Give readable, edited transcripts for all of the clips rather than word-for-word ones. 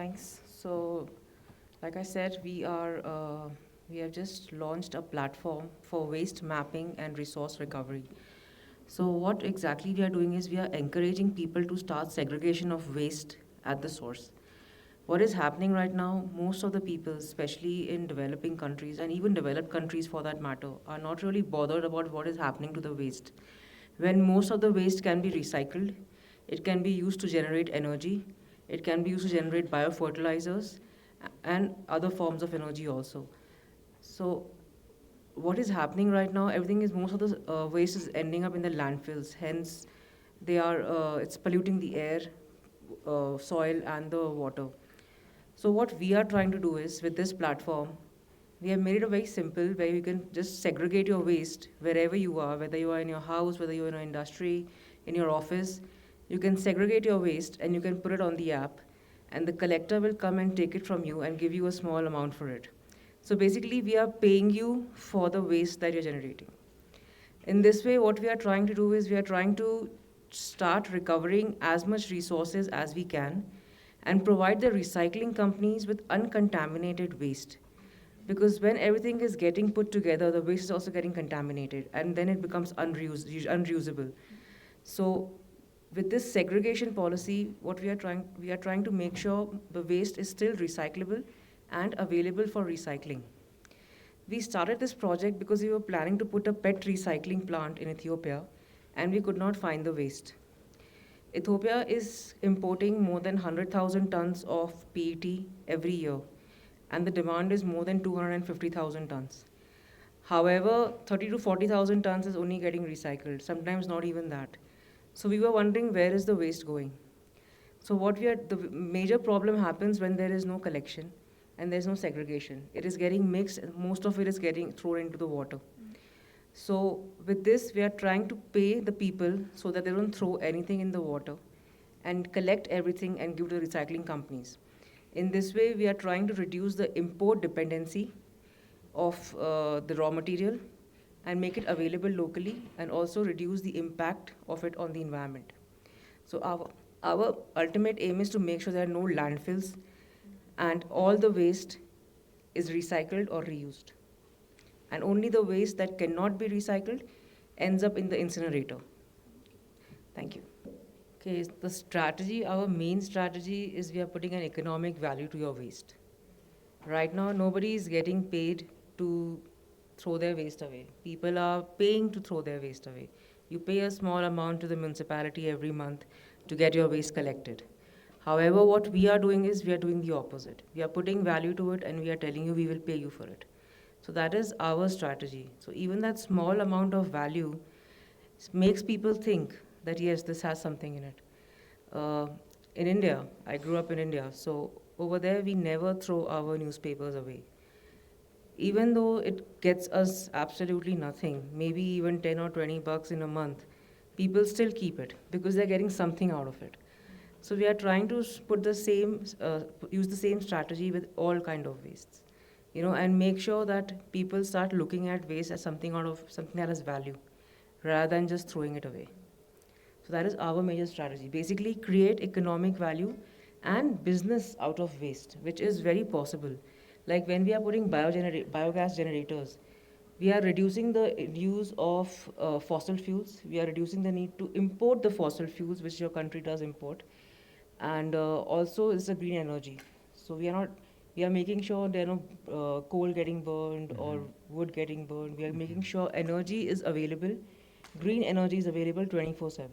Thanks. So, like I said, we have just launched a platform for waste mapping and resource recovery. So, what exactly we are doing is we are encouraging people to start segregation of waste at the source. What is happening right now, most of the people, especially in developing countries and even developed countries for that matter, are not really bothered about what is happening to the waste. When most of the waste can be recycled, it can be used to generate energy, it can be used to generate biofertilizers and other forms of energy also. So, what is happening right now, everything is most of the waste is ending up in the landfills. Hence, it's polluting the air, soil, and the water. So what we are trying to do is with this platform, we have made it very simple where you can just segregate your waste wherever you are, whether you are in your house, whether you're in an industry, in your office. You can segregate your waste and you can put it on the app, and the collector will come and take it from you and give you a small amount for it. So basically, we are paying you for the waste that you're generating. In this way, what we are trying to do is we are trying to start recovering as much resources as we can and provide the recycling companies with uncontaminated waste. Because when everything is getting put together, the waste is also getting contaminated and then it becomes unreusable. So with this segregation policy, what we are trying to make sure the waste is still recyclable and available for recycling. We started this project because we were planning to put a pet recycling plant in Ethiopia and we could not find the waste. Ethiopia is importing more than 100,000 tons of PET every year, and the demand is more than 250,000 tons. However, 30 to 40,000 tons is only getting recycled, sometimes not even that. So we were wondering where is the waste going? So the major problem happens when there is no collection and there's no segregation. It is getting mixed and most of it is getting thrown into the water. So with this, we are trying to pay the people so that they don't throw anything in the water and collect everything and give to the recycling companies. In this way, we are trying to reduce the import dependency of the raw material and make it available locally and also reduce the impact of it on the environment. So our ultimate aim is to make sure there are no landfills and all the waste is recycled or reused. And only the waste that cannot be recycled ends up in the incinerator. Thank you. Okay, the strategy, our main strategy is we are putting an economic value to your waste. Right now, nobody is getting paid to throw their waste away. People are paying to throw their waste away. You pay a small amount to the municipality every month to get your waste collected. However, what we are doing is we are doing the opposite. We are putting value to it and we are telling you we will pay you for it. So that is our strategy. So even that small amount of value makes people think that yes, this has something in it. In India, I grew up in India, so over there we never throw our newspapers away. Even though it gets us absolutely nothing, maybe even 10 or 20 bucks in a month, people still keep it because they're getting something out of it. So we are trying to use the same strategy with all kind of wastes, and make sure that people start looking at waste as something that has value, rather than just throwing it away. So that is our major strategy. Basically, create economic value and business out of waste, which is very possible. Like when we are putting biogas generators, we are reducing the use of fossil fuels. We are reducing the need to import the fossil fuels, which your country does import. And also, it's a green energy. So we are making sure there are no coal getting burned or wood getting burned. We are making sure energy is available, green energy is available 24/7.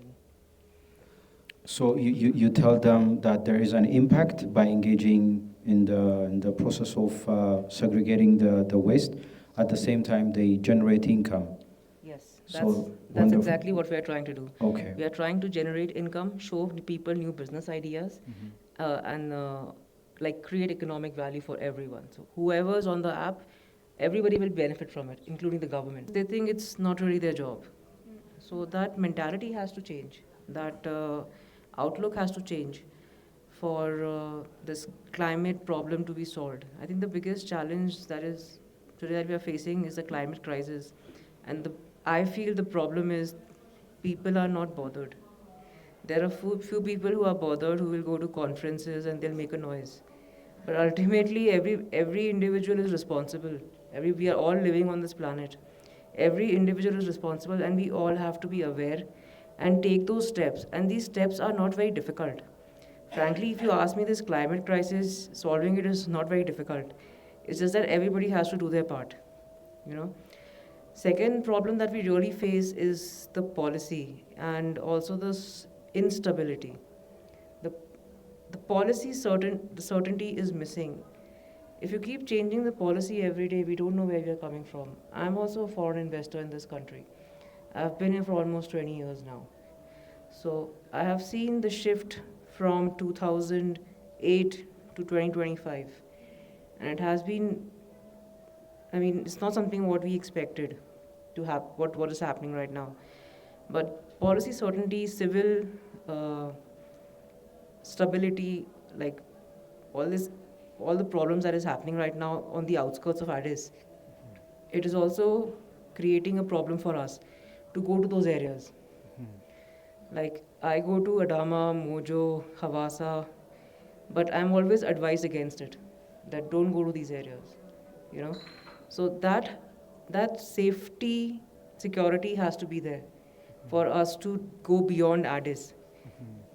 So you tell them that there is an impact by engaging in the process of segregating the waste. At the same time, they generate income. Yes, So that's exactly what we are trying to do. Okay. We are trying to generate income, show people new business ideas, and like create economic value for everyone. So whoever's on the app, everybody will benefit from it, including the government. They think it's not really their job. So that mentality has to change. That outlook has to change for this climate problem to be solved. I think the biggest challenge that is today that we are facing is the climate crisis, and I feel the problem is people are not bothered. There are few people who are bothered who will go to conferences and they'll make a noise. But ultimately, every individual is responsible. We are all living on this planet. Every individual is responsible, and we all have to be aware and take those steps. And these steps are not very difficult. Frankly, if you ask me, this climate crisis, solving it is not very difficult. It's just that everybody has to do their part. You know. Second problem that we really face is the policy and also this instability. The the certainty is missing. If you keep changing the policy every day, we don't know where we are coming from. I'm also a foreign investor in this country. I've been here for almost 20 years now. So I have seen the shift from 2008 to 2025. And it has been, I mean, it's not something what we expected to have, what is happening right now. But policy certainty, civil uh, stability, like all this, all the problems that is happening right now on the outskirts of Addis, it is also creating a problem for us to go to those areas. Like I go to Adama, Mojo, Havasa, but I'm always advised against it. That don't go to these areas, you know. So that safety, security has to be there for us to go beyond Addis,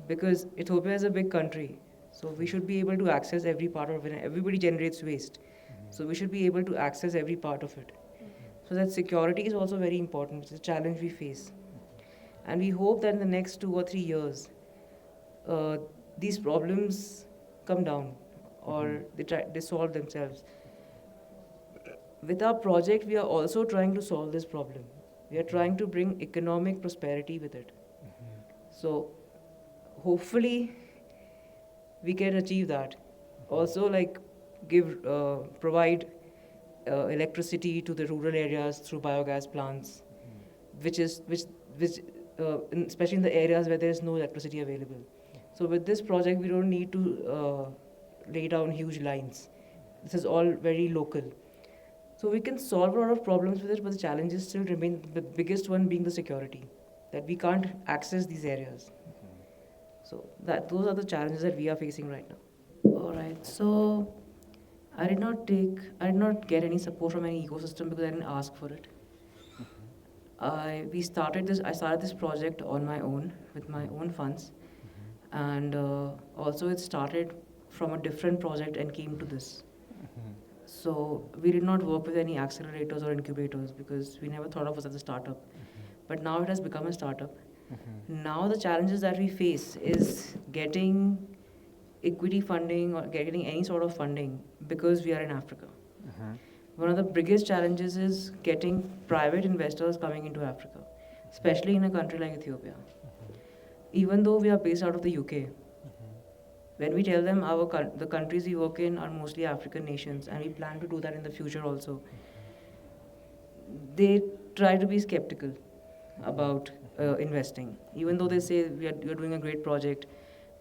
because Ethiopia is a big country, so we should be able to access every part of it. Everybody generates waste, so we should be able to access every part of it. So that security is also very important. It's a challenge we face, and we hope that in the next 2 or 3 years, uh, these problems come down, or they solve themselves. With our project, we are also trying to solve this problem. We are trying to bring economic prosperity with it. So hopefully we can achieve that. Also, like provide electricity to the rural areas through biogas plants, especially in the areas where there is no electricity available. So with this project, we don't need to lay down huge lines. This is all very local. So we can solve a lot of problems with it, but the challenges still remain. The biggest one being the security, that we can't access these areas. So those are the challenges that we are facing right now. All right. So I did not get any support from any ecosystem because I didn't ask for it. I started this project on my own with my own funds, and also it started from a different project and came to this. So we did not work with any accelerators or incubators because we never thought of us as a startup. But now it has become a startup. Now the challenges that we face is getting equity funding or getting any sort of funding because we are in Africa. One of the biggest challenges is getting private investors coming into Africa, especially in a country like Ethiopia. Even though we are based out of the UK, when we tell them the countries we work in are mostly African nations and we plan to do that in the future also, they try to be skeptical about investing. Even though they say you're doing a great project,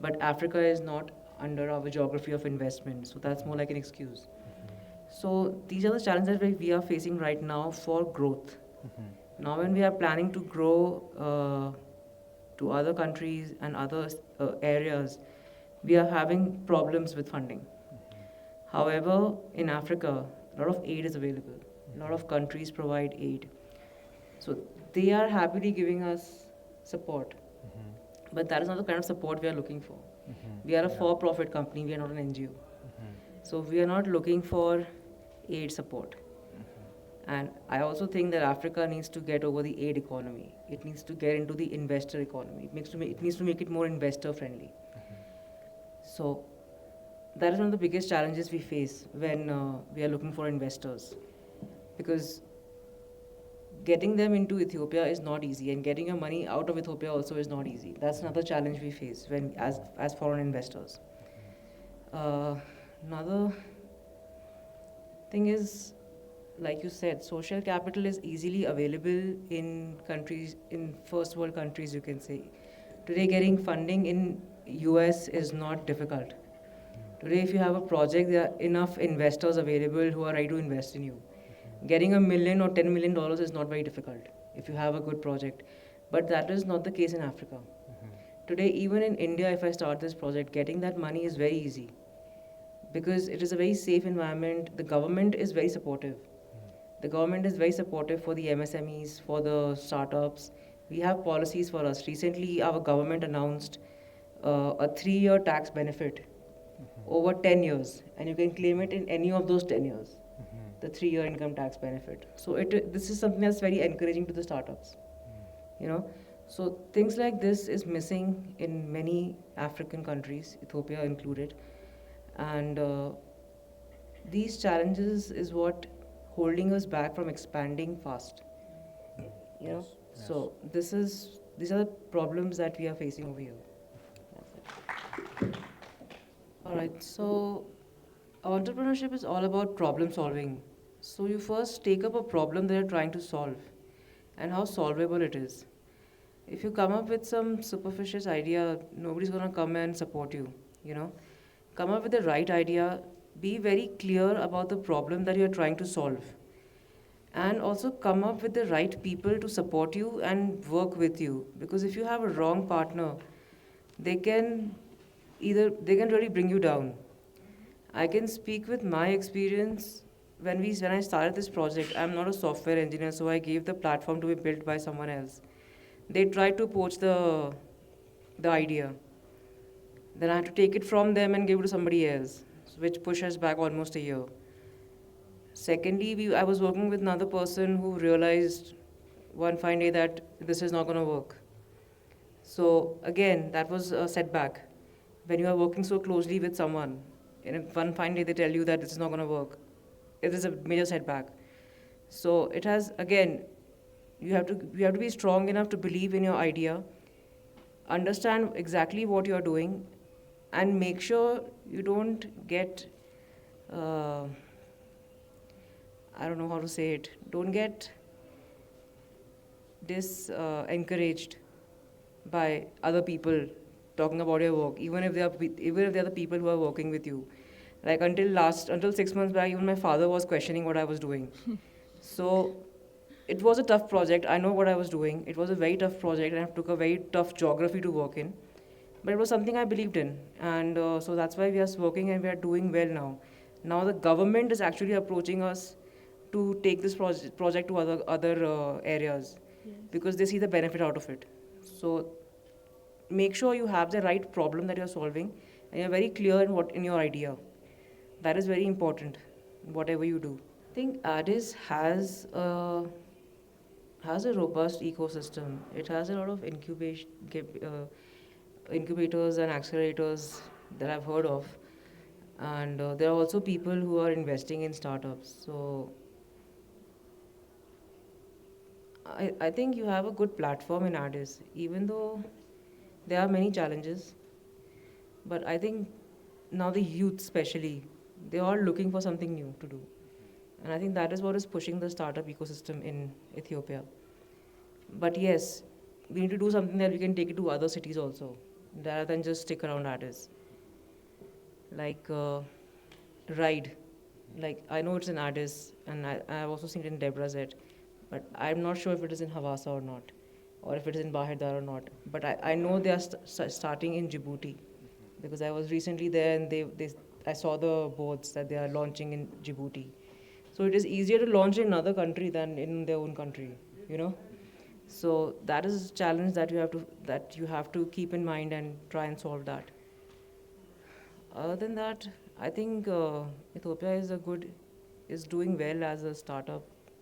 but Africa is not under our geography of investment, so that's more like an excuse. So these are the challenges that we are facing right now for growth. Now, when we are planning to grow to other countries and other areas, we are having problems with funding. However, in Africa, a lot of aid is available. A lot of countries provide aid. So they are happily giving us support. But that is not the kind of support we are looking for. We are a for-profit company, we are not an NGO. So we are not looking for aid support. And I also think that Africa needs to get over the aid economy. It needs to get into the investor economy. It needs to make it more investor friendly. So that is one of the biggest challenges we face when we are looking for investors. Because getting them into Ethiopia is not easy, and getting your money out of Ethiopia also is not easy. That's another challenge we face as foreign investors. Another thing is, like you said, social capital is easily available in countries, in first world countries, you can say. Today, getting funding in US is not difficult. Today, if you have a project, there are enough investors available who are ready to invest in you. Getting $1 million or $10 million is not very difficult if you have a good project. But that is not the case in Africa. Today, even in India, if I start this project, getting that money is very easy. because it is a very safe environment. The government is very supportive. The government is very supportive for the MSMEs, for the startups. We have policies for us. Recently, our government announced a 3-year tax benefit over 10 years, and you can claim it in any of those 10 years, the 3-year income tax benefit. So this is something that's very encouraging to the startups, you know. So things like this is missing in many African countries, Ethiopia included, and these challenges is what holding us back from expanding fast, you know. Yes. So these are the problems that we are facing over here. That's it. All right, so entrepreneurship is all about problem solving. So you first take up a problem that you're trying to solve and how solvable it is. If you come up with some superficial idea, nobody's going to come and support you, you know. Come up with the right idea, be very clear about the problem that you're trying to solve, and also come up with the right people to support you and work with you. Because if you have a wrong partner, they can they can really bring you down. I can speak with my experience. When I started this project, I'm not a software engineer, so I gave the platform to be built by someone else. They tried to poach the idea. Then I had to take it from them and give it to somebody else, which pushed us back almost a year. Secondly, I was working with another person who realized one fine day that this is not going to work. So again, that was a setback. When you are working so closely with someone, and one fine day they tell you that this is not going to work, it is a major setback. So it has, again, you have to be strong enough to believe in your idea, understand exactly what you're doing, and make sure you don't get I don't know how to say it, don't get encouraged by other people talking about your work, even if they are the people who are working with you. Like until 6 months back, even my father was questioning what I was doing. So it was a tough project. I know what I was doing. It was a very tough project, and I took a very tough geography to work in. But it was something I believed in, and so that's why we are working and we are doing well now. Now the government is actually approaching us to take this project to other areas, because they see the benefit out of it. So make sure you have the right problem that you're solving, and you're very clear in your idea. That is very important, whatever you do. I think Addis has a robust ecosystem. It has a lot of incubators and accelerators that I've heard of, and there are also people who are investing in startups. So I think you have a good platform in Addis, even though there are many challenges. But I think now the youth, especially, they are looking for something new to do. And I think that is what is pushing the startup ecosystem in Ethiopia. But yes, we need to do something that we can take it to other cities also, rather than just stick around Addis. Like Ride. Like I know it's in Addis, and I've also seen it in Debrazet, but I'm not sure if it is in Havasa or not, or if it is in Bahir or not. But I know they are starting in Djibouti, because I was recently there and I saw the boards that they are launching in Djibouti. So it is easier to launch in another country than in their own country, you know. So that is a challenge that you have to keep in mind and try and solve that. Other than that, I think Ethiopia is doing well as a startup